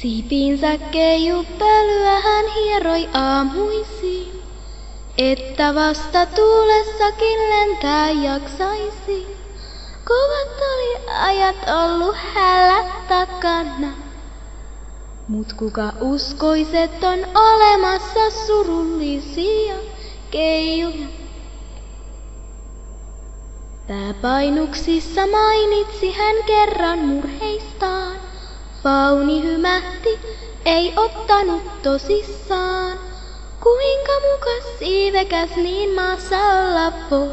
Siipiinsä keijupölyä hän hieroi aamuisin, että vasta tuulessakin lentää jaksaisi. Kovat oli ajat ollut hällä takana, mut kuka uskois, et on olemassa surullisia keijuja. Pääpainuksissa mainitsi hän kerran murheistaan. Fauni hymähti, ei ottanut tosissaan. Kuinka mukas siivekäs niin maassa olla voi.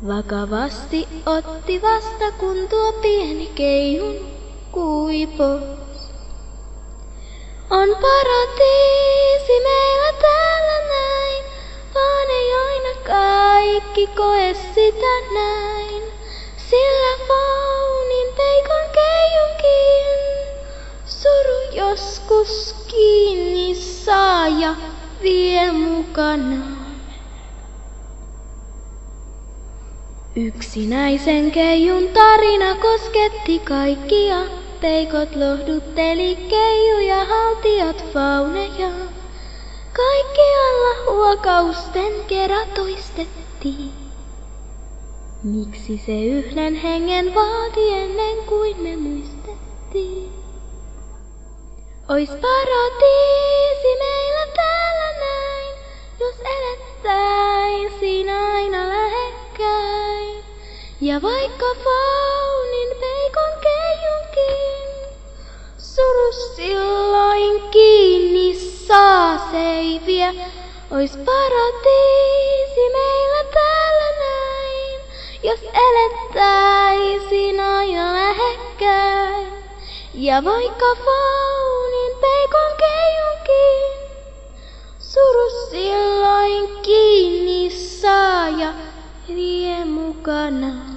Vakavasti otti vasta, kun tuo pieni keijun kuipos. On paratiisi meillä täällä näin, vaan ei aina kaikki koe sitä näin. Sillä faunin peikon keijunkin suru joskus kiinni saa ja vie mukanaan. Yksinäisen keijun tarina kosketti kaikkia. Peikot lohdutteli keijuja, haltijat fauneja. Kaikkialla huokausten kera toistettiin. Miksi se yhden hengen vaati ennen kuin me muistettiin? Ois paratiisi meillä täällä näin, jos elettäisiin aina lähekkäin. Ja vaikka faunin peikon keijunkin suru silloin kiinni saa, se ei vie. Ois paratiisi meillä täällä näin, jos elettäisiin aina lähekkäin. Ja vaikka faunin peikon keijunkin suru silloin kiinni saa ja vie mukana.